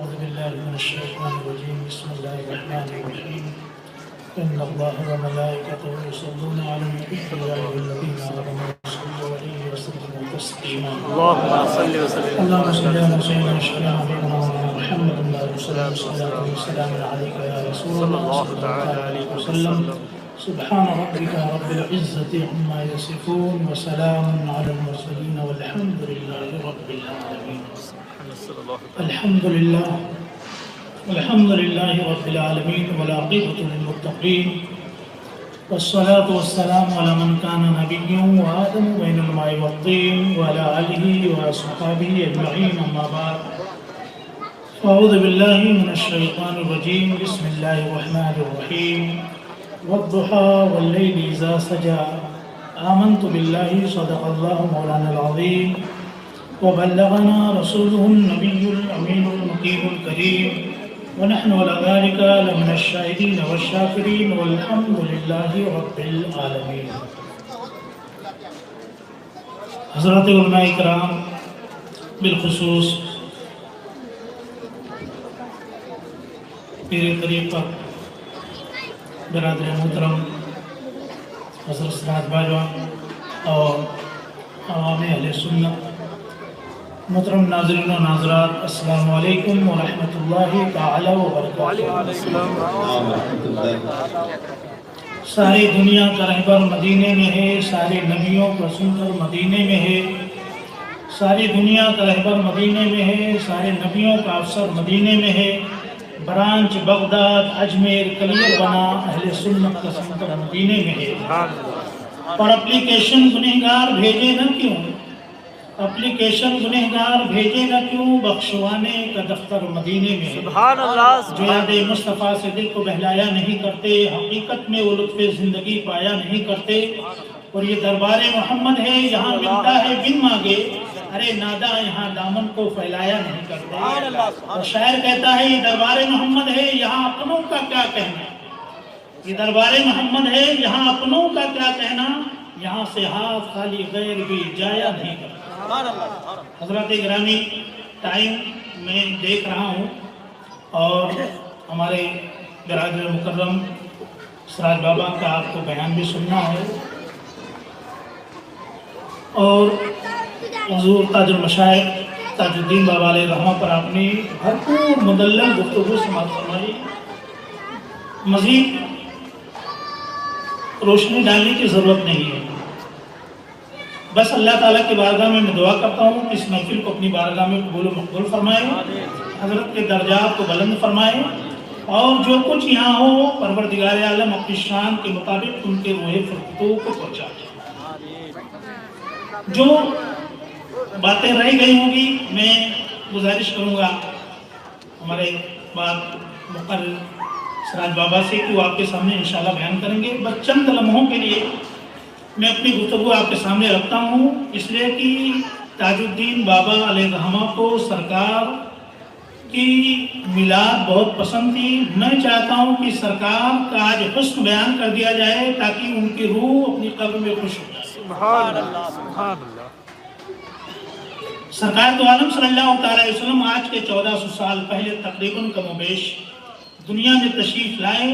أعوذ بالله من الشيطان الرجيم بسم الله الرحمن الرحيم إن الله وملائكته يصلون على النبي يا أيها الذين آمنوا صلوا عليه وسلموا تسليما اللهم صل وسلم اللهم صل على سيدنا نبينا محمد والصلاة والسلام عليك يا رسول الله الله تعالى عليه وسلم. سبحان ربك رب العزة عما يصفون وسلام على المرسلين والحمد لله رب العالمين. الحمد لله رب العالمين والعاقبة للمتقين والصلاة والسلام على من كان نبيا وآدم بين الماء والطين وعلى آله وأصحابه أجمعين أما بعد أعوذ بالله من الشيطان الرجيم بسم الله الرحمن الرحيم والضحى والليل إذا سجى آمنت بالله صدق الله مولانا العظيم وبلغنا رسوله النبي الأمين المقيم الكريم ونحن على ذلك لمن الشاهدين والشاكرين والحمد لله رب العالمين. حضرات علماء کرام بالخصوص پیر طریقت برادر محترم حضرت سراج باجوان اور عوام اہل سنت، محترم ناظرین و ناظرات، السلام علیکم ورحمۃ اللہ تعالی وبرکاتہ. ساری دنیا کا رہبر مدینے میں ہے، سارے نبیوں کو سن کر مدینے میں ہے، ساری دنیا کا رہبر مدینے میں ہے، سارے نبیوں کا افسر مدینے میں ہے، برانچ بغداد اجمیر کلیر بنا اہل سنت کا سنتر مدینے میں ہے. اور اپلیکیشن گنہگار بھیجے نہ کیوں، اپلیکیشن گنہگار بھیجے نہ کیوں، بخشوانے کا دفتر مدینے میں ہے. سبحان اللہ. جو یاد مصطفیٰ سے دل کو بہلایا نہیں کرتے، حقیقت میں وہ لطف زندگی پایا نہیں کرتے. اور یہ دربار محمد ہے، یہاں ملتا ہے بن مانگے، ارے نادا یہاں دامن کو پھیلایا نہیں کرتے. اور شاعر کہتا ہے یہ دربار محمد ہے، یہاں اپنوں کا کیا کہنا، یہ دربار محمد ہے، یہاں اپنوں کا کیا کہنا، یہاں سے ہاتھ خالی غیر بھی جایا نہیں کرتا. حضرات گرامی، ٹائم میں دیکھ رہا ہوں اور ہمارے برادر مکرم سراج بابا کا آپ کو بیان بھی سننا ہے، اور حضور تاج المشائخ تاج الدین بابا علیہ رحمہ پر آپ نے بھرپور مدلل گفتگو سماعت فرمائی. مزید روشنی ڈالنے کی ضرورت نہیں ہے، بس اللہ تعالیٰ کی بارگاہ میں دعا کرتا ہوں کہ اس محفل کو اپنی بارگاہ میں قبول و مقبول فرمائے، حضرت کے درجات کو بلند فرمائے، اور جو کچھ یہاں ہو پروردگار عالم اپنی شان کے مطابق ان کے روح فرقتوں کو پہنچائے. جو باتیں رہ گئی ہوں گی میں گزارش کروں گا ہمارے بات مقرر سراج بابا سے کہ وہ آپ کے سامنے انشاءاللہ بیان کریں گے. بس چند لمحوں کے لیے میں اپنی گفتگو آپ کے سامنے رکھتا ہوں، اس لیے کہ تاج الدین بابا علیہ رحمہ کو سرکار کی میلاد بہت پسند تھی. میں چاہتا ہوں کہ سرکار کا آج حسن بیان کر دیا جائے تاکہ ان کی روح اپنی قبر میں خوش ہو جائے. سبحان اللہ. سبحان اللہ. سرکار تو عالم صلی اللہ علیہ وسلم آج کے 1400 سال پہلے تقریباً کم و بیش دنیا میں تشریف لائے،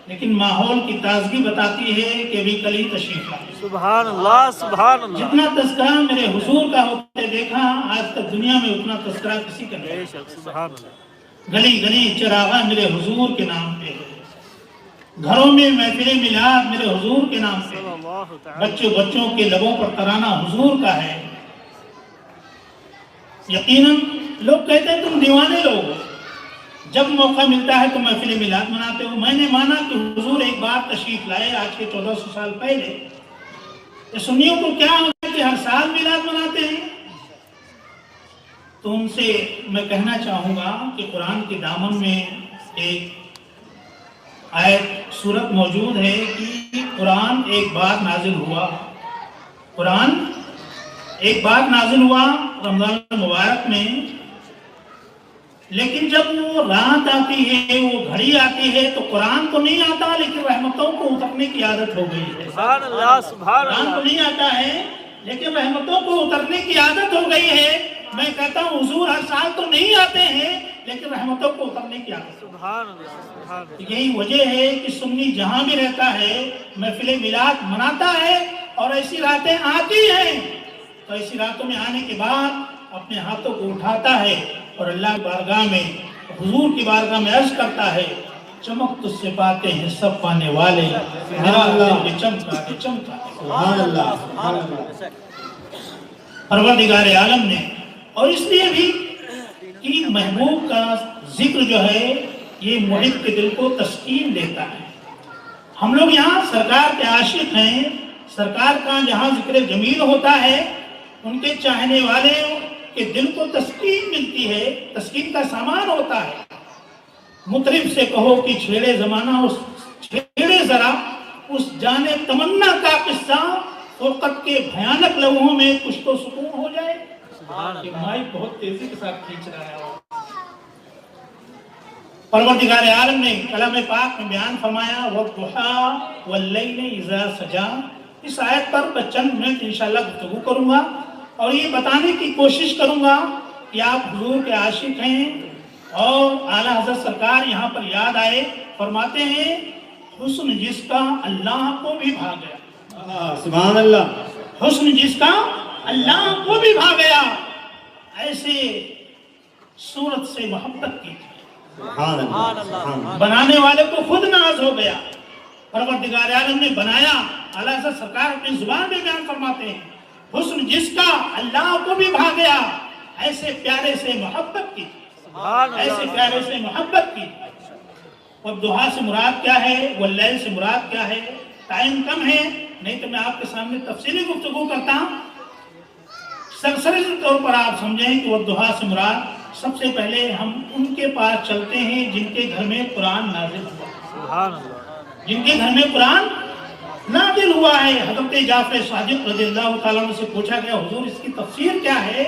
لیکن ماحول کی تازگی بتاتی ہے کہ ابھی کل ہی تشریف لائے. سبحان اللہ. سبحان اللہ. جتنا تذکرہ میرے حضور کا ہوتے دیکھا آج تک دنیا میں اتنا تذکرہ کسی کا نہیں. سبحان اللہ. گلی گلی چراغاں میرے حضور کے نام پہ، گھروں میں محفل میلاد میرے حضور کے نام پہ، بچوں کے لبوں پر ترانہ حضور کا ہے. یقیناً لوگ کہتے ہیں تم دیوانے لوگ ہو، جب موقع ملتا ہے تو محفل میلاد مناتے ہو. میں نے مانا کہ حضور ایک بار تشریف لائے آج کے 1400 سال پہلے، سنیوں کو کیا ہوتا ہے کہ ہر سال میلاد مناتے ہیں. تو ان سے میں کہنا چاہوں گا کہ قرآن کے دامن میں ایک آیت سورت موجود ہے کہ قرآن ایک بار نازل ہوا، قرآن ایک بار نازل ہوا رمضان مبارک میں، لیکن جب وہ رات آتی ہے، وہ گھڑی آتی ہے تو قرآن تو نہیں آتا، لیکن رحمتوں کو اترنے کی عادت ہو گئی ہے. سبحان اللہ. سبحان قرآن اللہ. تو نہیں آتا ہے لیکن رحمتوں کو اترنے کی عادت ہو گئی ہے. میں کہتا ہوں حضور ہر سال تو نہیں آتے ہیں لیکن رحمتوں کو اترنے کی عادت ہے۔ سبحان اللہ سبحان اللہ یہی وجہ ہے کہ سنی جہاں بھی رہتا ہے محفل میلاد مناتا ہے اور ایسی راتیں آتی ہیں تو ایسی راتوں میں آنے کے بعد اپنے ہاتھوں کو اٹھاتا ہے اور اللہ کی بارگاہ میں حضور کی بارگاہ میں عرض کرتا ہے چمک تجھ سے پاتے ہیں سب پانے والے میرا دل چمکا دے چمکا دے۔ سبحان اللہ سبحان اللہ پروردگار عالم نے اور اس لیے بھی کہ محبوب کا ذکر جو ہے یہ محب کے دل کو تسکین دیتا ہے۔ ہم لوگ یہاں سرکار کے عاشق ہیں، سرکار کا جہاں ذکر جمیل ہوتا ہے ان کے چاہنے والے کے دل کو تسکین ملتی ہے، تسکین کا سامان ہوتا ہے۔ مطرب سے کہو کہ چھیڑے زمانہ چھیڑے ذرا اس جانے تمنا کا قصہ، فرقت کے بھیانک لمحوں میں کچھ تو سکون ہو جائے۔ کہ مائک بہت تیزی کے ساتھ کھینچ رہا ہے۔ پروردگار عالم نے کلام پاک میں بیان فرمایا وَالضُّحَىٰ وَاللَّيْلِ إِذَا سَجَىٰ۔ اس آیت پر چند منٹ انشاءاللہ گفتگو کروں گا اور یہ بتانے کی کوشش کروں گا کہ آپ حضور کے عاشق ہیں اور اعلیٰ حضرت سرکار یہاں پر یاد آئے، فرماتے ہیں حسن جس کا اللہ کو بھی بھا گیا، سبحان اللہ حسن جس کا اللہ کو بھی بھا گیا، ایسے صورت سے محبت کی سبحان اللہ سبحان اللہ بنانے والے کو خود ناز ہو گیا۔ پروردگار عالم نے بنایا، اعلیٰ حضرت سرکار اپنی زبان میں بیان فرماتے ہیں حسن جس کا اللہ کو بھی بھا گیا، ایسے پیارے سے محبت کی، ایسے پیارے سے محبت کی۔ والضحیٰ سے مراد کیا ہے، واللیل سے مراد کیا ہے؟ ٹائم کم ہے، نہیں تو میں آپ کے سامنے تفصیلی گفتگو کرتا ہوں۔ سرسری طور پر آپ سمجھیں کہ والضحیٰ سے مراد سب سے پہلے ہم ان کے پاس چلتے ہیں جن کے گھر میں قرآن نازل ہوا، سبحان اللہ جن کے گھر میں قرآن نازل ہوا ہے۔ حضرت جعفر صادق رضی اللہ تعالیٰ عنہ سے پوچھا گیا حضور اس کی تفسیر کیا ہے؟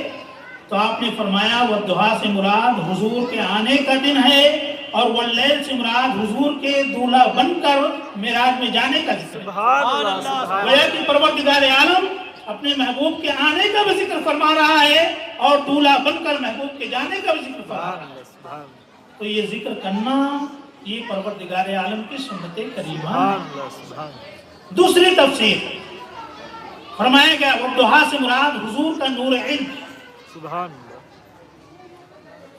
تو آپ نے فرمایا والضحیٰ سے مراد حضور کے آنے کا دن ہے اور واللیل سے مراد حضور کے دولہا بن کر معراج میں جانے کا ذکر ہے۔ سبحان اللہ سبحان گویا کہ پروردگار عالم اپنے محبوب کے آنے کا بھی ذکر فرما رہا ہے اور دولہا بن کر محبوب کے جانے کا بھی ذکر فرما رہا ہے۔ سبحان تو یہ ذکر کرنا یہ پروردگار عالم کی سنت کریمہ ہے۔ اللہ سبحان دوسری تفسیر فرمایا گیا والضحیٰ سے مراد حضور کا نور علم، سبحان اللہ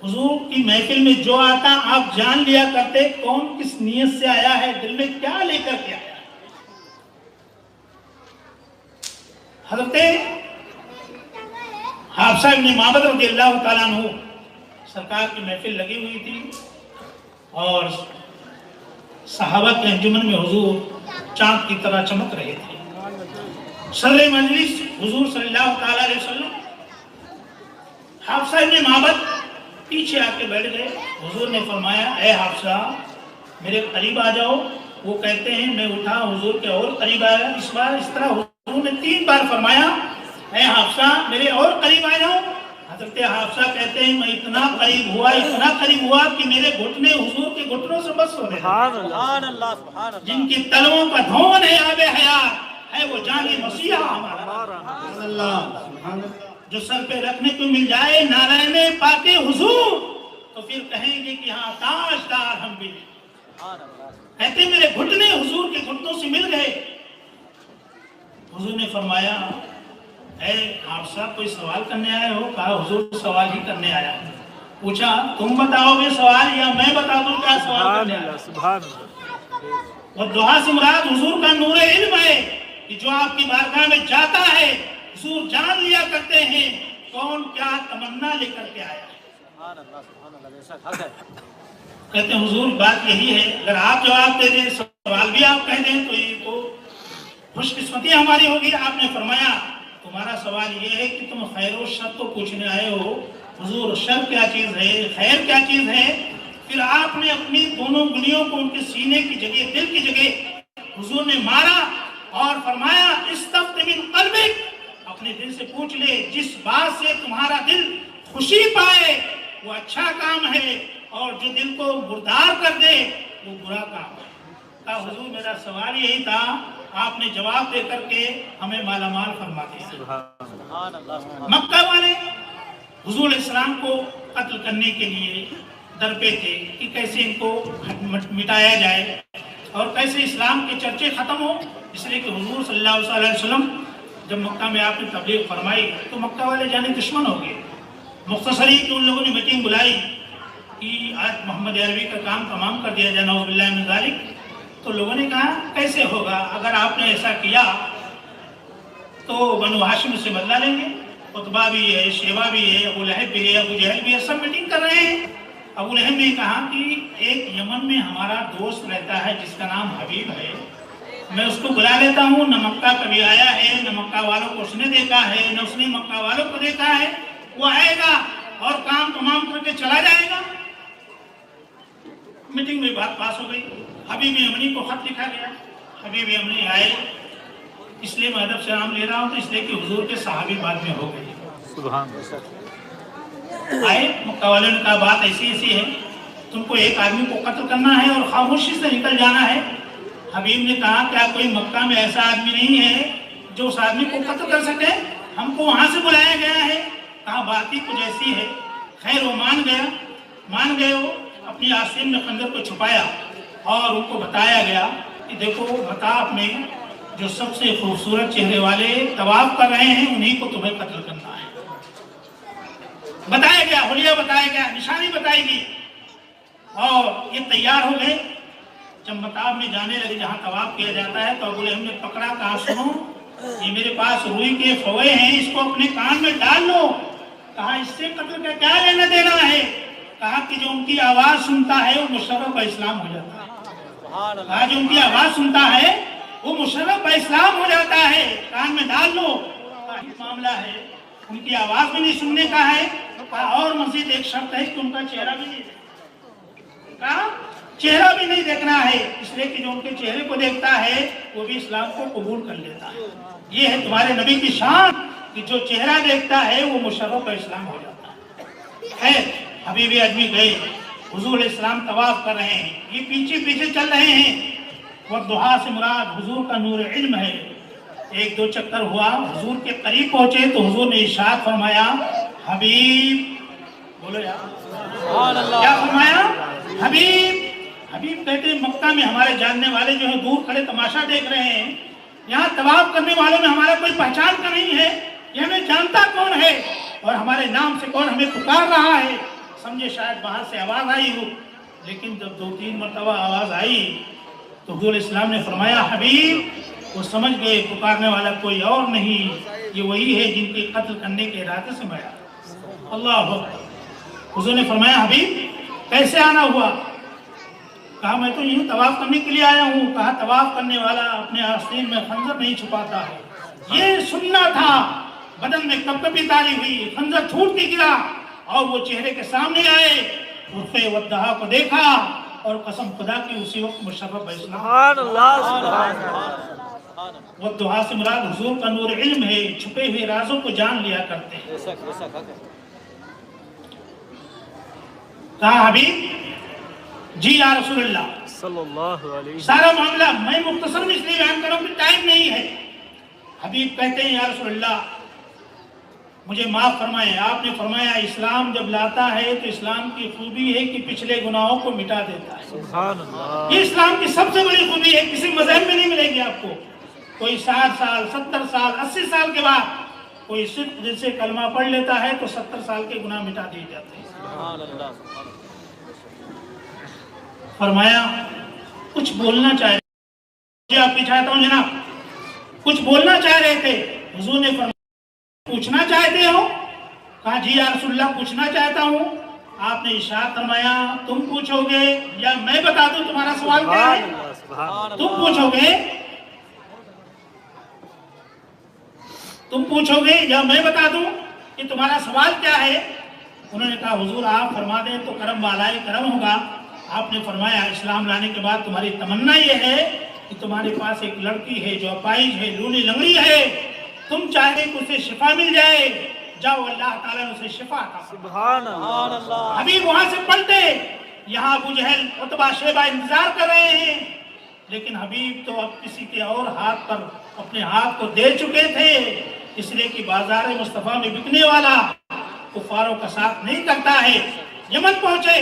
حضور کی محفل میں جو آتا آپ جان لیا کرتے کون کس نیت سے آیا ہے، دل میں کیا لے کر کے آیا ہے۔ حضرت حافصہ ابن معبد رضی اللہ تعالیٰ عنہ سرکار کی محفل لگی ہوئی تھی اور صحابہ کے انجمن میں حضور چاند کی طرح چمک رہے تھے۔ صدر مجلس حضور صلی اللہ تعالیٰ علیہ وسلم، حافصہ ابن معبد پیچھے آ کے بیٹھ گئے۔ حضور نے فرمایا اے حافصہ میرے قریب آ جاؤ۔ وہ کہتے ہیں میں اٹھا، حضور کے اور قریب آیا۔ اس بار اس طرح حضور نے 3 بار فرمایا اے حافصہ میرے اور قریب آ جاؤ۔ حضرت حافصہ کہتے ہیں میں اتنا قریب ہوا کہ میرے گھٹنے حضور کے گھٹنوں سے بس ہو گئے۔ سبحان اللہ سبحان جن کی تلووں کا دھون ہے آب حیات ہے وہ جان مسیحا ہمارا، سبحان اللہ سبحان اللہ جو سر پہ رکھنے کو مل جائے نارائن پاک حضور تو پھر کہیں گے کہ ہاں تاجدار ہم بھی ہیں۔ کہتے میرے گھٹنے حضور کے گھٹنوں سے مل گئے۔ حضور نے فرمایا اے حافصہ کوئی سوال کرنے آئے ہو؟ کہا حضور سوال ہی کرنے آیا ہوں۔ پوچھا تم بتاؤ گے سوال یا میں بتا دوں کیا سوال کرنے آیا؟ سبحان اللہ والضحیٰ سے مراد حضور کا نور علم ہے کہ جو آپ کی بارگاہ میں جاتا ہے حضور جان لیا کرتے ہیں کون کیا تمنا لے کر کے آیا ہے۔ کہتے ہیں حضور بات یہی ہے اگر آپ جواب دے دیں سوال بھی آپ کہہ دیں تو یہ تو خوش قسمتی ہماری ہوگی۔ آپ نے فرمایا تمہارا سوال یہ ہے کہ تم خیر و شر کو پوچھنے آئے ہو، حضور شر کیا چیز ہے خیر کیا چیز ہے؟ پھر آپ نے اپنی دونوں انگلیوں کو ان کے سینے کی جگہ دل کی جگہ حضور نے مارا اور فرمایا استفت من قلبک، اپنے دل سے پوچھ لے جس بات سے تمہارا دل خوشی پائے وہ اچھا کام ہے اور جو دل کو مردار کر دے وہ برا کام ہے۔ کہا حضور میرا سوال یہی تھا، آپ نے جواب دے کر کے ہمیں مالا مال فرما دیا۔ مکہ والے حضور علیہ السلام کو قتل کرنے کے لیے در پہ تھے کہ کیسے ان کو مٹایا جائے اور کیسے اسلام کے چرچے ختم ہو، اس لیے کہ حضور صلی اللہ علیہ وسلم جب مکہ میں آپ نے تبلیغ فرمائی تو مکہ والے جانے دشمن ہو گئے۔ مختصری کہ ان لوگوں نے میٹنگ بلائی کہ آج محمد عربی کا کام تمام کر دیا جائے، نعوذ باللہ من ذالک۔ تو لوگوں نے کہا کیسے ہوگا، اگر آپ نے ایسا کیا تو بنو ہاشم سے بدلہ لیں گے۔ عتبہ بھی ہے، شیبہ بھی ہے، ابو لہب بھی ہے، ابو جہل بھی ہے، سب میٹنگ کر رہے ہیں۔ ابو لہب نے کہا کہ ایک یمن میں ہمارا دوست رہتا ہے جس کا نام حبیب ہے، میں اس کو بلا لیتا ہوں، نہ مکہ کبھی آیا ہے، نہ مکہ والوں کو اس نے دیکھا ہے، نہ اس نے مکہ والوں کو دیکھا ہے، وہ آئے گا اور کام تمام کر کے چلا جائے گا۔ میٹنگ میں بات پاس ہو گئی، حبیب یمنی کو خط لکھا گیا۔ حبیب یمنی آئے، اس لیے میں ادب سے نام لے رہا ہوں تو اس لیے کہ حضور کے صحابی بعد میں ہو گئے۔ سبحان آئے، مکہ والوں نے کہا بات ایسی ایسی ہے، تم کو ایک آدمی کو قتل کرنا ہے اور خاموشی سے نکل جانا ہے۔ حبیب نے کہا کیا کوئی مکہ میں ایسا آدمی نہیں ہے جو اس آدمی کو قتل کر سکے؟ ہم کو وہاں سے بلایا گیا ہے۔ کہا بات ہی کچھ ایسی ہے۔ خیر وہ مان گئے، وہ اپنی آستین میں خنجر کو چھپایا اور ان کو بتایا گیا کہ دیکھو مطاف میں جو سب سے خوبصورت چہرے والے طواف کر رہے ہیں انہی کو تمہیں قتل کرنا ہے۔ بتایا گیا، حلیہ بتایا گیا، نشانی بتائی گئی اور یہ تیار ہو گئے۔ جب مطاف میں جانے لگے جہاں طواف کیا جاتا ہے تو ابو لہب نے پکڑا، کہا سنو یہ میرے پاس روئی کے فوے ہیں، اس کو اپنے کان میں ڈال لو۔ کہا اس سے قتل کا کیا لینا دینا ہے؟ کہا کہ جو ان کی آواز سنتا ہے وہ مشرف اسلام ہو جاتا ہے۔ کہا جو ان کی آواز سنتا ہے وہ مشرف اسلام ہو جاتا ہے، کان میں ڈال لو۔ معاملہ ہے ان کی آواز بھی نہیں سننے کا ہے، اور مزید ایک شرط ہے کہ ان کا چہرہ بھی نہیں دیکھنا، چہرہ بھی نہیں دیکھنا ہے، اس لیے کہ جو ان کے چہرے کو دیکھتا ہے وہ بھی اسلام کو قبول کر لیتا ہے۔ یہ ہے تمہارے نبی کی شان کہ جو چہرہ دیکھتا ہے وہ مشرف اسلام ہو جاتا ہے۔ خیر حبیب اجمی گئے، حضور علیہ السلام طواف کر رہے ہیں، یہ پیچھے پیچھے چل رہے ہیں۔ والضحیٰ سے مراد حضور کا نور علم ہے۔ ایک دو چکر ہوا، حضور کے قریب پہنچے تو حضور نے ارشاد فرمایا حبیب، بولو یار کیا فرمایا؟ حبیب کہتے ہیں مکہ میں ہمارے جاننے والے جو ہیں دور کھڑے تماشا دیکھ رہے ہیں، یہاں طواف کرنے والوں میں ہمارا کوئی پہچان کا نہیں ہے، یہ ہمیں جانتا کون ہے اور ہمارے نام سے کون ہمیں پکار رہا ہے۔ سمجھے شاید باہر سے آواز آئی ہو، لیکن جب 2-3 مرتبہ آواز آئی تو حضور اسلام نے فرمایا حبیب، وہ سمجھ گئے پکارنے والا کوئی اور نہیں، یہ وہی ہے جن کے قتل کرنے کے ارادے سے میں آیا۔ اللہ اکبر۔ حضور نے فرمایا حبیب کیسے آنا ہوا؟ کہا میں تو یوں طواف کرنے کے لیے آیا ہوں۔ کہا طواف کرنے والا اپنے آستین میں خنجر نہیں چھپاتا ہے، یہ سننا تھا۔ بدن میں کپکپی تاری ہوئی، خنجر چھوٹ کے گرا اور وہ چہرے کے سامنے آئے، عرفے والدہا کو دیکھا اور قسم خدا کی اسی وقت مشرف اسلام۔ سبحان اللہ، سبحان اللہ۔ والدہا سے مراد حضور کا نور علم ہے، چھپے ہوئے رازوں کو جان لیا کرتے ہیں۔ کہا حبیب جی یا رسول اللہ، صلی اللہ علیہ وسلم۔ سارا معاملہ میں مختصر میں اس لیے بیان کروں کہ ٹائم نہیں ہے۔ حبیب کہتے ہیں یا رسول اللہ مجھے معاف فرمائیں، آپ نے فرمایا اسلام جب لاتا ہے تو اسلام کی خوبی ہے کہ پچھلے گناہوں کو مٹا دیتا ہے۔ سبحان اللہ۔ یہ اسلام کی سب سے بڑی خوبی ہے، کسی مذہب میں نہیں ملے گی آپ کو۔ کوئی 60 سال 70 سال 80 سال کے بعد کوئی صرف دل سے کلمہ پڑھ لیتا ہے تو 70 سال کے گناہ مٹا دیے جاتے ہیں۔ سبحان اللہ۔ فرمایا کچھ بولنا چاہ رہے تھے، آپ کی چاہتا ہوں جناب، کچھ بولنا چاہ رہے تھے۔ حضور نے فرمایا پوچھنا چاہتے ہو؟ کہا جی یا رسول اللہ پوچھنا چاہتا ہوں۔ آپ نے ارشاد فرمایا تم پوچھو گے یا میں بتا دوں تمہارا سوال کیا ہے؟ تم پوچھو گے، تم پوچھو گے یا میں بتا دوں کہ تمہارا سوال کیا ہے؟ انہوں نے کہا حضور آپ فرما دیں تو کرم والائے کرم ہوگا۔ آپ نے فرمایا اسلام لانے کے بعد تمہاری تمنا یہ ہے کہ تمہارے پاس ایک لڑکی ہے جو اپائج ہے، لونی لنگڑی ہے، تم چاہتے کہ اسے شفا مل جائے، جاؤ اللہ تعالیٰ نے اسے شفا عطا فرمائے۔ سبحان اللہ۔ حبیب وہاں سے پلٹے، یہاں ابو جہل عتبہ شیبہ انتظار کر رہے ہیں، لیکن حبیب تو اب کسی کے اور ہاتھ پر اپنے ہاتھ کو دے چکے تھے، اس لیے کہ بازار مصطفیٰ میں بکنے والا کفاروں کا ساتھ نہیں کرتا ہے۔ یمن پہنچے،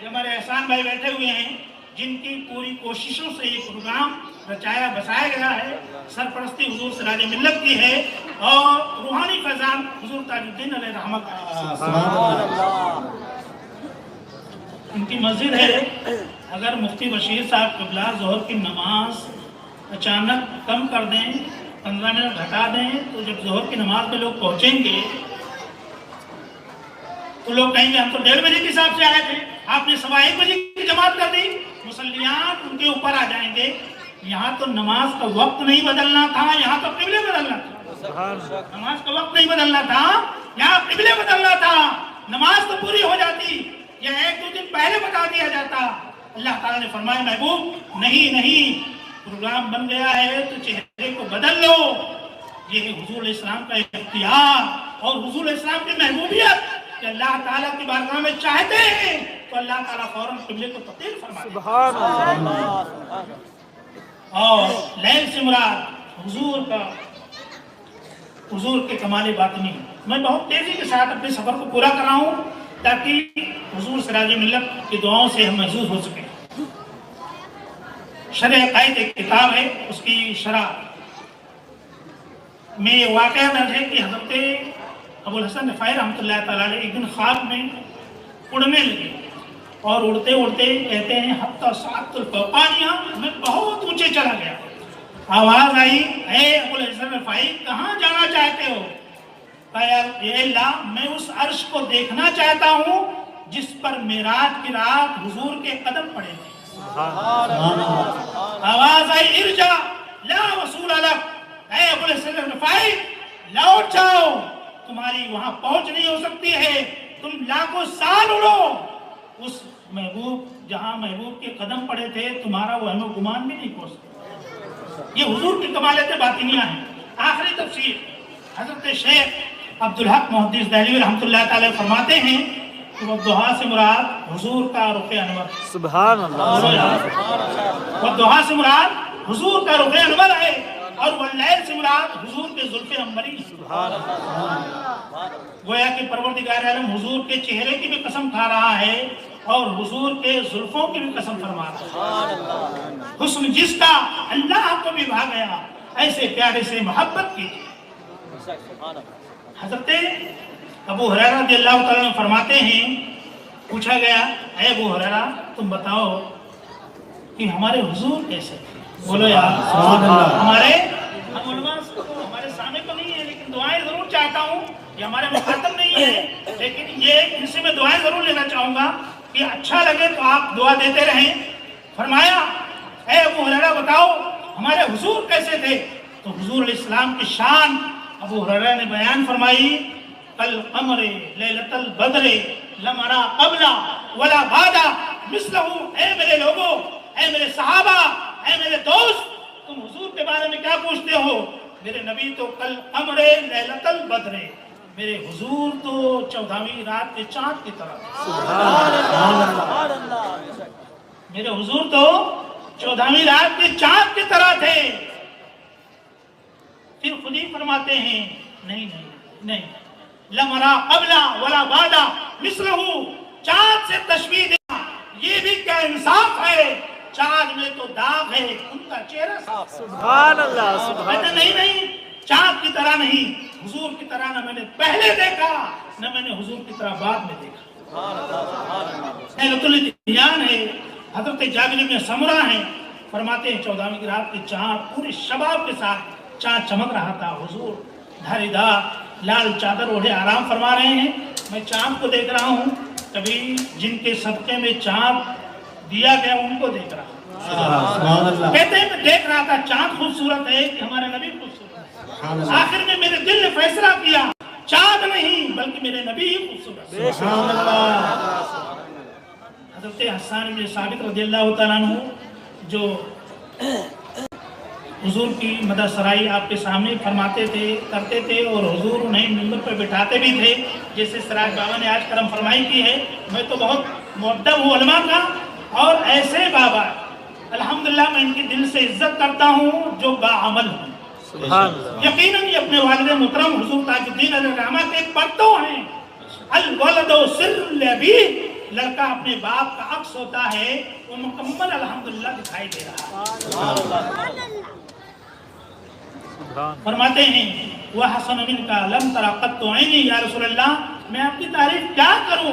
یہ ہمارے احسان بھائی بیٹھے ہوئے ہیں جن کی پوری کوششوں سے یہ پروگرام رچایا بسایا گیا ہے، سرپرستی حضور سراج ملت کی ہے اور روحانی فیضان حضور تاج الدین علیہ رحمہ کا سبحان اللہ ان کی مسجد ہے۔ اگر مفتی بشیر صاحب قبلہ ظہر کی نماز اچانک کم کر دیں، 15 منٹ گھٹا دیں، تو جب ظہر کی نماز میں لوگ پہنچیں گے تو لوگ کہیں گے ہم تو 1:30 بجے کے حساب سے آئے تھے، آپ نے 1:15 بجے کی جماعت کر دی، مصلیان ان کے اوپر آ جائیں گے۔ یہاں تو نماز کا وقت نہیں بدلنا تھا، یہاں تو قبلے بدلنا تھا۔ نماز کا وقت نہیں بدلنا تھا، یہاں قبلے بدلنا تھا۔ نماز تو پوری ہو جاتی، یا 1-2 دن پہلے بتا دیا جاتا۔ اللہ تعالیٰ نے فرمایا محبوب نہیں، پروگرام بن گیا ہے تو چہرے کو بدل لو۔ یہ ہے حضور علیہ السلام کا اختیار اور حضور علیہ السلام کی محبوبیت کہ اللہ تعالیٰ کی بارگاہ میں چاہتے ہیں تو اللہ تعالیٰ فوراً قبلے کو تبدیل فرما دیتا ہے۔ سبحان اللہ۔ اور لیل سے مراد حضور کے کمال باطنی۔ میں بہت تیزی کے ساتھ اپنے سفر کو پورا کر رہا ہوں تاکہ حضور سراج ملت کی دعاؤں سے ہم محظوظ ہو سکیں۔ شرح عقائد ایک کتاب ہے، اس کی شرح میں یہ واقعہ درج ہے کہ حضرت ابو الحسن رفاعی رحمۃ اللہ تعالیٰ علیہ ایک دن خواب میں اڑنے لگے اور اڑتے اڑتے کہتے ہیں حتی صعدت الفوقانیہ، میں بہت اونچے چلا گیا۔ آواز آئی اے ابو الحسن رفاعی کہاں جانا چاہتے ہو؟ کہا اے اللہ میں اس عرش کو دیکھنا چاہتا ہوں جس پر معراج کی رات حضور کے قدم پڑے تھے۔ آواز آئی ارجع لا وصول لک، اے ابو الحسن رفاعی لوٹ جاؤ، تمہاری وہاں پہنچ نہیں ہو سکتی ہے، تم لاکھوں سال اڑو۔ اس محبوب جہاں محبوب کے قدم پڑے تھے تمہارا وہم و گمان بھی نہیں پہنچ سکتا۔ یہ حضور کی کمالات باطنیہ ہیں۔ آخری تفسیر حضرت شیخ عبدالحق محدث دہلوی رحمۃ اللہ تعالی فرماتے ہیں کہ والضحیٰ سے مراد حضور کا رخ انور۔ سبحان اللہ۔ والضحیٰ سے مراد حضور کا رخ انور ہے اور واللیل سے مراد حضور کے زلف عنبری۔ سبحان اللہ۔ گویا کہ پروردگار عالم حضور کے چہرے کی بھی قسم کھا رہا ہے اور حضور کے زلفوں کی بھی قسم فرما رہا ہے۔ حسن جس کا اللہ کو بھی بھا گیا، ایسے پیارے سے محبت کی۔ حضرت ابو ہریرہ رضی اللہ تعالیٰ عنہ فرماتے ہیں، پوچھا گیا اے ابو ہریرہ تم بتاؤ کہ ہمارے حضور کیسے تھے؟ بولو یار سبحان اللہ۔ ہم علماء ہمارے سامنے تو نہیں ہے لیکن دعائیں ضرور چاہتا ہوں، یہ ہمارے مخاطب نہیں ہے لیکن یہ ان سے میں دعائیں ضرور لینا چاہوں گا کہ اچھا لگے تو آپ دعا دیتے رہیں۔ فرمایا اے ابو ہریرہ بتاؤ ہمارے حضور کیسے تھے؟ تو حضور علیہ السلام کی شان ابو ہریرہ نے بیان فرمائی، کالقمر لیلۃ البدر لم ارى قبل ولا بعد مثلہ۔ اے میرے لوگوں، اے میرے صحابہ، اے میرے دوست، تم حضور کے بارے میں کیا پوچھتے ہو؟ میرے نبی تو کالقمر لیلۃ البدر، میرے حضور تو 14ویں رات کے چاند کی طرح تھے۔ سبحان اللہ۔ میرے حضور تو 14ویں رات کے چاند کی طرح تھے۔ پھر خود ہی فرماتے ہیں نہیں لم ارى قبل ولا بعد مثلہ، چاند سے تشبیہ دیا، یہ بھی کیا انصاف ہے؟ چاند میں تو داغ ہے، ان کا چہرہ صاف۔ سبحان اللہ۔ سبحان اللہ۔ نہیں چاند کی طرح نہیں، حضور کی طرح نہ میں نے پہلے دیکھا نہ میں نے حضور کی طرح بعد میں دیکھا۔ ليلۃ الاتیان ہے، حضرت جابر بن سمرہ ہیں، فرماتے ہیں 14ویں کی رات کے چاند پورے شباب کے ساتھ چاند چمک رہا تھا، حضور دھاری دار لال چادر اوڑھے آرام فرما رہے ہیں، میں چاند کو دیکھ رہا ہوں، کبھی جن کے صدقے میں چاند دیا گیا ان کو دیکھ رہا ہوں۔ سبحان اللہ۔ کہتے ہیں میں دیکھ رہا تھا چاند خوبصورت ہے کہ ہمارے نبی خوبصورت ہے۔ آخر میں میرے دل نے فیصلہ کیا چاند نہیں بلکہ میرے نبی ہی خوبصورت ہے۔ سبحان اللہ۔ حضرت حسان بن ثابت رضی اللہ تعالیٰ عنہ جو حضور کی مدح سرائی آپ کے سامنے فرماتے تھے کرتے تھے اور حضور انہیں ممبر پر بٹھاتے بھی تھے، جیسے سراج بابا نے آج کرم فرمائی کی ہے۔ میں تو بہت مؤدب ہوں علماء کا، اور ایسے بابا الحمدللہ میں ان کی دل سے عزت کرتا ہوں جو باعمل ہوں۔ سبحان اللہ۔ یقیناً یہ اپنے والد محترم حضور تاج الدین علیہ الرحمہ کے پرتو ہیں۔ الولد سر الابی لڑکا اپنے باپ کا عکس ہوتا ہے وہ مکمل الحمدللہ دکھائی دے رہا ہے۔ فرماتے ہیں وَحَسَنَ مِنْكَ لَمْ تَرَ قَطُّ عَيْنِي یا رسول اللہ، میں آپ کی تعریف کیا کروں،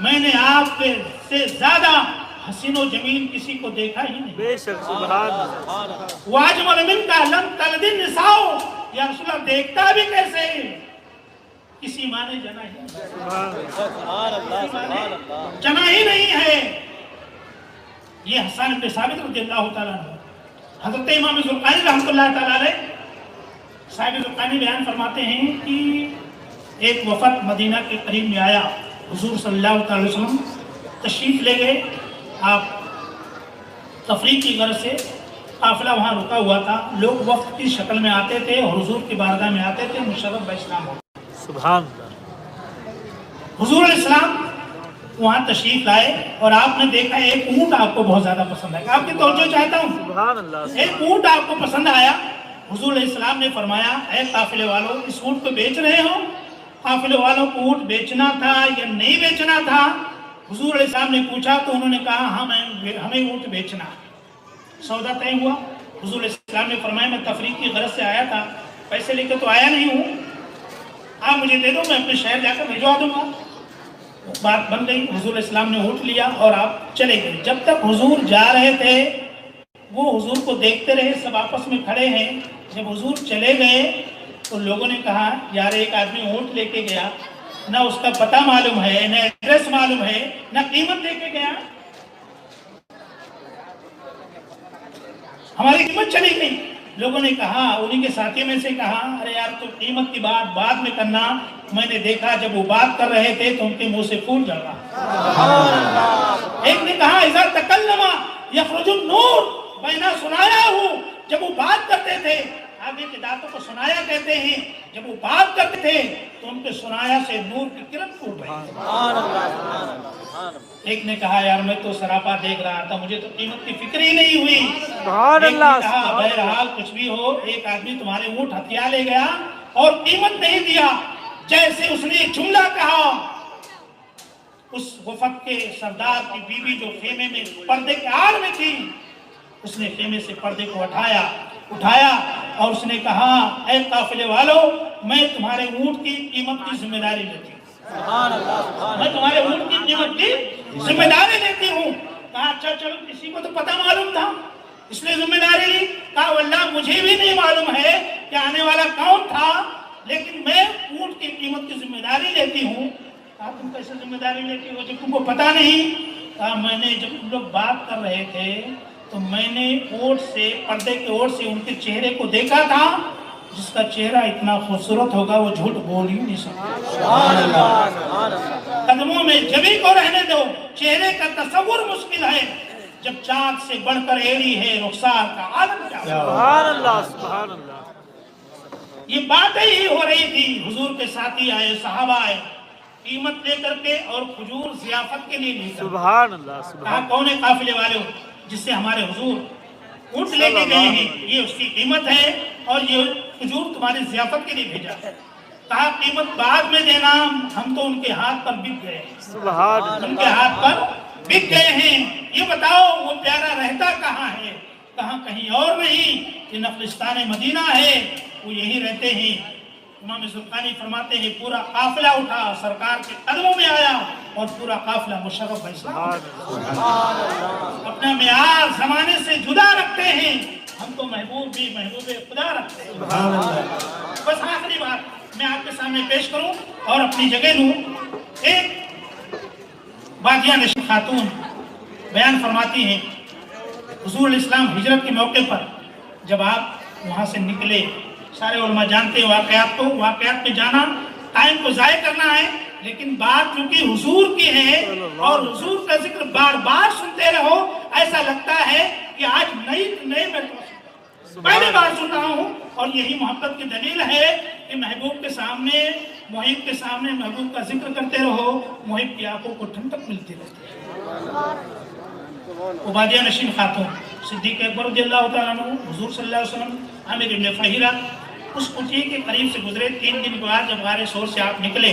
میں نے آپ سے زیادہ حسین و جمیل کسی کو دیکھا ہی نہیں۔ بے شک سبحان اللہ۔ وَأَجْمَلَ مِنْكَ لَمْ تَلِدِ النِّسَاءُ یا رسول اللہ دیکھتا بھی کیسے، کسی ماں نے جنا ہی نہیں، جنا ہی نہیں ہے۔ یہ حسان بن ثابت رضی اللہ تعالیٰ عنہ، حضرت امام زرقانی رحمۃ اللہ تعالیٰ علیہ صاحب زرقانی بیان فرماتے ہیں کہ ایک وفد مدینہ کے قریب میں آیا، حضور صلی اللہ علیہ وسلم تشریف لے گئے، آپ تفریح کی غرض سے قافلہ وہاں رکا ہوا تھا، لوگ وفد کی شکل میں آتے تھے اور حضور کی بارگاہ میں آتے تھے مشرف باسلام ہو۔ سبحان اللہ۔ حضور علیہ السلام وہاں تشریف لائے اور آپ نے دیکھا ایک اونٹ آپ کو بہت زیادہ پسند آیا، آپ کی توجہ چاہتا ہوں، سبحان اللہ۔ ایک اونٹ آپ کو پسند آیا۔ حضور علیہ السلام نے فرمایا اے قافلے والوں، اس اونٹ کو بیچ رہے ہو؟ قافلے والوں کو اونٹ بیچنا تھا یا نہیں بیچنا تھا؟ حضور علیہ السلام نے پوچھا تو انہوں نے کہا ہمیں اونٹ بیچنا۔ سودا طے ہوا۔ حضور علیہ السلام نے فرمایا میں تفریح کی غرض سے آیا تھا، پیسے لے کے تو آیا نہیں ہوں، آپ مجھے دے دو، میں اپنے شہر جا کر بھجوا دوں گا۔ بات بن گئی، حضور علیہ السلام نے اونٹ لیا اور آپ چلے گئے۔ جب تک حضور جا رہے تھے وہ حضور کو دیکھتے رہے، سب آپس میں کھڑے ہیں۔ جب حضور چلے گئے تو لوگوں نے کہا یار ایک آدمی اونٹ لے کے گیا، نہ اس کا پتہ معلوم ہے، نہ ایڈریس معلوم ہے، نہ قیمت لے کے گیا، ہماری قیمت چلی گئی۔ لوگوں نے کہا، انہی کے ساتھی میں سے کہا ارے یار تو قیمت کی بات بعد میں کرنا، میں نے دیکھا جب وہ بات کر رہے تھے تو ان کے منہ سے پھول جھڑ رہا۔ ایک نے کہا اذا تکلم یخرج النور، میں نہ سنایا ہوں، جب وہ بات کرتے تھے آگے کے دانتوں کو سنایا کہتے ہیں، جب وہ بات کرتے تھے تو ان کے سنایا سے نور کی کرن پھوٹ رہی۔ ایک نے کہا یار میں تو سراپا دیکھ رہا تھا، مجھے تو قیمت کی فکر ہی نہیں ہوئی۔ سبحان ایک نے اللہ۔ کہا بہرحال کچھ بھی ہو، ایک آدمی تمہارے اونٹ ہتھیا لے گیا اور قیمت نہیں دیا، جیسے اس نے ایک جملہ کہا، اس وفد کے سردار کی بیوی جو خیمے میں پردے کے آڑ میں تھی، اس نے خیمے سے پردے کو اٹھایا اور اس نے کہا اے قافلے والو، میں تمہارے اونٹ کی قیمت کی ذمہ داری لیتی ہوں، میں تمہارے اونٹ کی قیمت کی ذمہ داری لیتی ہوں۔ کہا اچھا چلو، کسی کو تو پتہ معلوم تھا، اس نے ذمہ داری لی۔ کہا واللہ مجھے بھی نہیں معلوم ہے کہ آنے والا کون تھا، لیکن میں اونٹ کی قیمت کی ذمہ داری لیتی ہوں۔ کہا تم کیسے ذمہ داری لیتی ہو جب تم کو پتہ نہیں؟ کہا میں نے جب تم لوگ بات کر رہے تھے تو میں نے اوٹ سے، پردے کے اوٹ سے ان کے چہرے کو دیکھا تھا، جس کا چہرہ اتنا خوبصورت ہوگا وہ جھوٹ بول ہی نہیں سکتا۔ قدموں میں جبھی کو رہنے دو، چہرے کا تصور مشکل ہے، جب چاند سے بڑھ کر ایڑی ہے رخسار کا عالم کیا۔ سبحان اللہ، سبحان اللہ۔ یہ باتیں ہی ہو رہی تھی، حضور کے ساتھی آئے، صحابہ آئے، قیمت لے کر کے اور کھجور ضیافت کے لیے لے کر۔ سبحان اللہ، کہا سبحان کون ہے قافلے والے جس سے ہمارے حضور اونٹ لے کے گئے ہیں، یہ اس کی قیمت ہے اور یہ کھجور تمہاری ضیافت کے لیے بھیجا ہے۔ کہا قیمت بعد میں دینا، ہم تو ان کے ہاتھ پر بک گئے ہیں، سبحان اللہ۔ ان کے ہاتھ پر بک گئے ہیں۔ یہ بتاؤ وہ پیارا رہتا کہاں ہے؟ کہاں کہیں اور نہیں، یہ نخلستان مدینہ ہے، وہ یہی رہتے ہیں۔ امام زرقانی فرماتے ہیں پورا قافلہ اٹھا، سرکار کے قدموں میں آیا اور پورا قافلہ مشرف باسلام اپنا معیار زمانے سے جدا رکھتے ہیں، ہم تو محبوب بھی محبوب خدا رکھتے ہیں۔ بس آخری بات میں آپ کے سامنے پیش کروں اور اپنی جگہ لوں۔ ایک بادیہ نشین خاتون بیان فرماتی ہیں حضور علیہ السلام ہجرت کے موقع پر جب آپ وہاں سے نکلے، سارے علماء جانتے ہیں واقعات کو، واقعات میں جانا ٹائم کو ضائع کرنا ہے، لیکن بات چونکہ حضور کی ہے اور حضور کا ذکر بار بار سنتے رہو، ایسا لگتا ہے کہ آج نئی میں پہلی بار سن رہا ہوں، اور یہی محبت کی دلیل ہے کہ محبوب کے سامنے، محب کے سامنے محبوب کا ذکر کرتے رہو، محب کی آنکھوں کو ٹھنڈک ملتی رہتی ہے۔ عبادیہ نشین خاتون صدیق اکبر رضی اللہ تعالیٰ عنہ، حضور صلی اللہ علیہ وسلم، عامر ابن فہیرہ اس کٹھی کے قریب سے گزرے۔ 3 دن کے بعد جب غار ثور سے آپ نکلے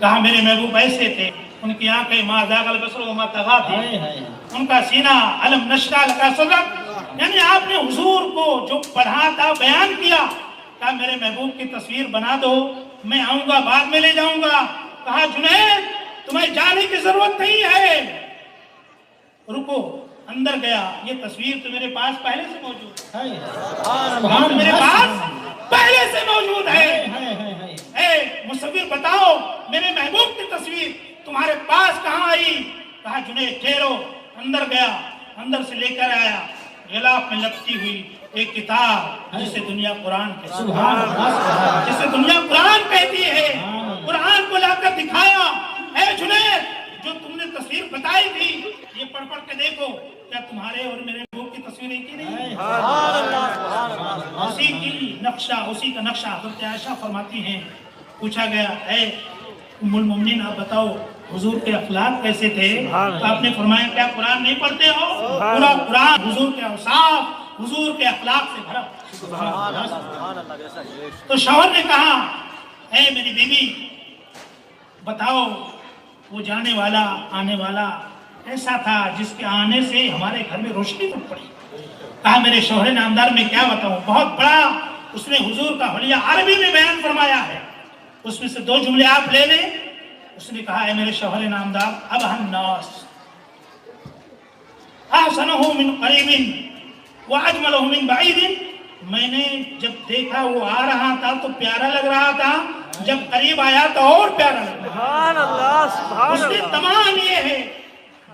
کہا میرے محبوب ایسے تھے, ان کی آنکھیں ما زاغ البصر وما طغى تھی, ان کا سینہ الم نشرح لک صدرک, یعنی آپ نے حضور کو جو پڑھا تھا بیان کیا. کہا میرے محبوب کی تصویر بنا دو, میں آؤں گا بعد میں لے جاؤں گا. کہا جنید تمہیں جانے کی ضرورت نہیں ہے, رکو. اندر گیا, یہ تصویر تو میرے پاس پہلے سے موجود ہے, میرے پاس پہلے سے موجود ہے. اے مصور بتاؤ میرے محبوب کی تصویر تمہارے پاس کہاں آئی؟ کہا جنید ٹھہرو. اندر گیا, اندر سے لے کر آیا غلاف میں لپٹی ہوئی ایک کتاب جسے دنیا قرآن کہتی ہے, جسے دنیا قرآن کہتی ہے. قرآن کو لا کر دکھایا, اے جنید جو تم نے تصویر بتائی تھی یہ پڑھ پڑھ کے دیکھو, کیا تمہارے اور میرے محبوب کی تصویر ایک ہی نہیں؟ اسی کی نقشہ, اسی کا نقشہ. حضرت عائشہ فرماتی ہیں پوچھا گیا اے ام المؤمنین آپ بتاؤ حضور کے اخلاق کیسے تھے؟ آپ نے فرمایا کیا قرآن نہیں پڑھتے ہو؟ پورا قرآن حضور کے اوصاف, حضور کے اخلاق سے بھرا. تو شوہر نے کہا اے میری بیوی بتاؤ وہ جانے والا آنے والا ایسا تھا جس کے آنے سے ہمارے گھر میں روشنی ٹوٹ پڑی. کہا میرے شوہر نامدار میں کیا بتاؤں, بہت بڑا اس نے حضور کا حلیہ عربی میں بیان فرمایا ہے, اس میں سے 2 جملے آپ لے لیں. اس نے کہا اے میرے شوہر نامدار ابہ الناس احسنہ من قریب واجملہ من بعید. میں نے جب دیکھا وہ آ رہا تھا تو پیارا لگ رہا تھا, جب قریب آیا تو اور پیارا لگ رہا تھا. اس نے تمام یہ ہے,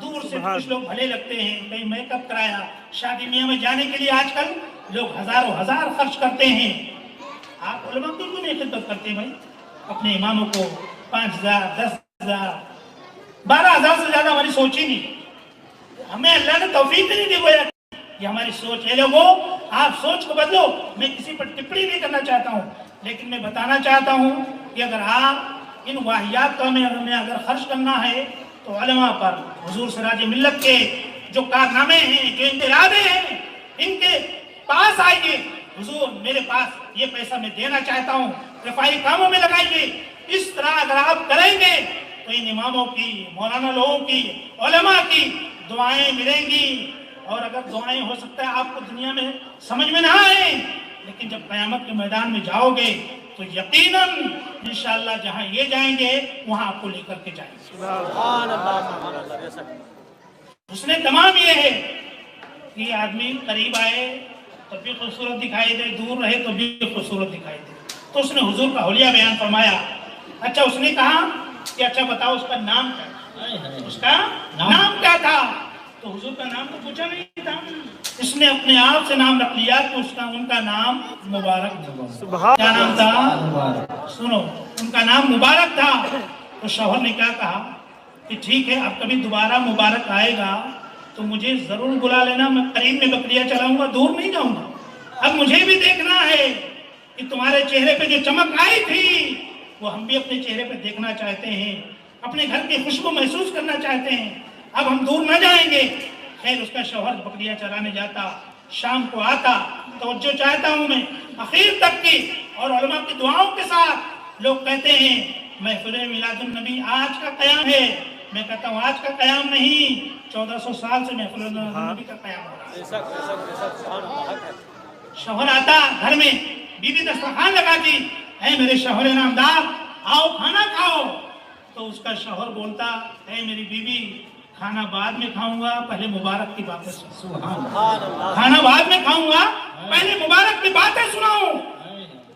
دور سے کچھ لوگ بھلے لگتے ہیں, کہیں میک اپ کرایا, شادی میاں میں جانے کے لیے آج کل لوگ ہزاروں ہزار خرچ کرتے ہیں. آپ علماء کیوں نہیں خدمت کرتے بھائی؟ اپنے اماموں کو 5,000 10,000 12,000 سے زیادہ ہماری سوچ ہی نہیں. ہمیں اللہ نے توفیق نہیں دی گویا, یہ ہماری سوچ ہے. لوگوں آپ سوچ کو بدلو. میں کسی پر ٹپڑی نہیں کرنا چاہتا ہوں, لیکن میں بتانا چاہتا ہوں کہ اگر آپ ان واحیات کا ہمیں اگر خرچ کرنا ہے تو علماء پر, حضور سراج ملت کے جو کارنامے ہیں, جو ان کے ارادے ہیں, ان کے پاس آئیے. حضور میرے پاس یہ پیسہ میں دینا چاہتا ہوں, رفاہی کاموں میں لگائیے. اس طرح اگر آپ کریں گے تو ان اماموں کی, مولانا لوگوں کی, علماء کی دعائیں ملیں گی. اور اگر دعائیں ہو سکتا ہے آپ کو دنیا میں سمجھ میں نہ آئیں, لیکن جب قیامت کے میدان میں جاؤ گے تو یقیناً انشاءاللہ جہاں یہ جائیں گے وہاں آپ کو لے کر کے جائیں گے. اس نے تمام یہ ہے کہ آدمی قریب آئے تو بھی خوبصورت دکھائی دے, دور رہے تو بھی خوبصورت دکھائی دے. تو اس نے حضور کا حلیہ بیان فرمایا. اچھا اس نے کہا کہ اچھا بتاؤ اس کا نام کیا, اس کا نام کیا تھا؟ تو حضور کا نام تو پوچھا نہیں تھا, اس نے اپنے آپ سے نام رکھ لیا کہ ان کا نام مبارک تھا. کیا نام تھا؟ سنو, ان کا نام مبارک تھا. تو شوہر نے کیا کہا کہ ٹھیک ہے اب کبھی دوبارہ مبارک آئے گا تو مجھے ضرور بلا لینا, میں قریب میں بکریاں چلاؤں گا, دور نہیں جاؤں گا. اب مجھے بھی دیکھنا ہے کہ تمہارے چہرے پہ جو چمک آئی تھی وہ ہم بھی اپنے چہرے پہ دیکھنا چاہتے ہیں, اپنے گھر کی خوشبو محسوس کرنا چاہتے ہیں. اب ہم دور نہ جائیں گے. خیر اس کا شوہر بکریاں چرانے جاتا, شام کو آتا. توجہ چاہتا ہوں میں اخیر تک کی, اور علماء کی دعاؤں کے ساتھ لوگ کہتے ہیں محفل میلاد النبی آج کا قیام ہے. میں کہتا ہوں آج کا قیام نہیں, 1400 سال سے محفل النبی کا قیام ہو رہا ہے. شوہر آتا گھر میں, بیوی دسترخوان لگاتی, اے میرے شوہر نامدار آؤ کھانا کھاؤ. تو اس کا شوہر بولتا اے میری بیوی کھانا بعد میں کھاؤں گا, پہلے مبارک کی باتیں سناؤ. کھانا بعد میں کھاؤں گا, پہلے مبارک کی باتیں سناؤ.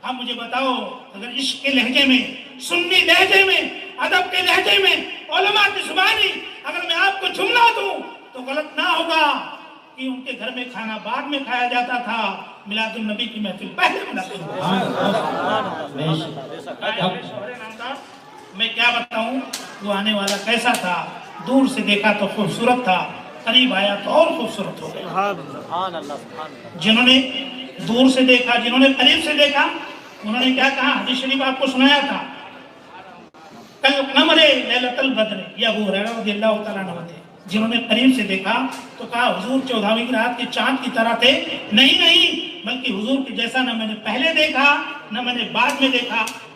اب مجھے بتاؤ اگر عشق کے لہجے میں, سنی لہجے میں, ادب کے لہجے میں, علماء کی زبانی اگر میں آپ کو جملہ دوں تو غلط نہ ہوگا کہ ان کے گھر میں کھانا بعد میں کھایا جاتا تھا, میلاد النبی کی محفل پہلے منعقد ہوتی. میں کیا بتاؤں وہ آنے والا کیسا تھا. دور سے دیکھا تو خوبصورت تھا, قریب آیا تو اور خوبصورت ہو گیا. جنہوں نے دور سے دیکھا, جنہوں نے قریب سے دیکھا, انہوں نے کیا کہا؟ حدیث شریف آپ کو سنایا تھا, کل نمرے لیلۃ البدر, یہ ابو ہریرہ رضی اللہ تعالیٰ عنہ تھے. جنہوں نے قریب سے دیکھا تو کہا حضور 14ویں رات کے چاند کی طرح تھے. نہیں بلکہ حضور کے جیسا نہ میں نے پہلے دیکھا نہ میں نے بعد میں دیکھا,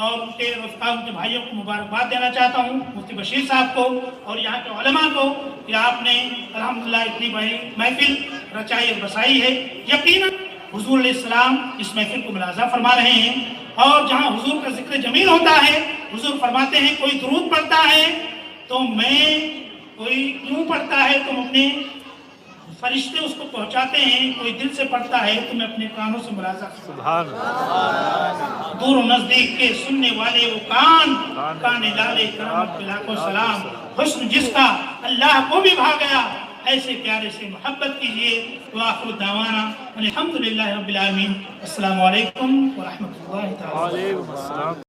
اور ان کے رفقا ان کے بھائیوں کو مبارکباد دینا چاہتا ہوں، مفتی بشیر صاحب کو اور یہاں کے علماء کو کہ آپ نے الحمدللہ اتنی بڑی محفل رچائی اور بسائی ہے۔ یقیناً حضور علیہ السلام اس محفل کو ملاحظہ فرما رہے ہیں، اور جہاں حضور کا ذکر جمیل ہوتا ہے حضور فرماتے ہیں کوئی درود پڑھتا ہے تو کوئی یوں پڑھتا ہے تو اپنے فرشتے اس کو پہنچاتے ہیں، کوئی دل سے پڑھتا ہے تو میں اپنے کانوں سے ملاحظہ کرتا ہوں۔ سبحان اللہ، دور و نزدیک کے سننے والے وہ کان لالے کرامت پہ لاکھوں سلام، حسن جس کا اللہ کو بھی بھا گیا، ایسے پیارے سے محبت کیجئے۔ وآخر دعوانا الحمدللہ رب العالمین۔ السلام علیکم ورحمۃ اللہ تعالی۔ وعلیکم السلام۔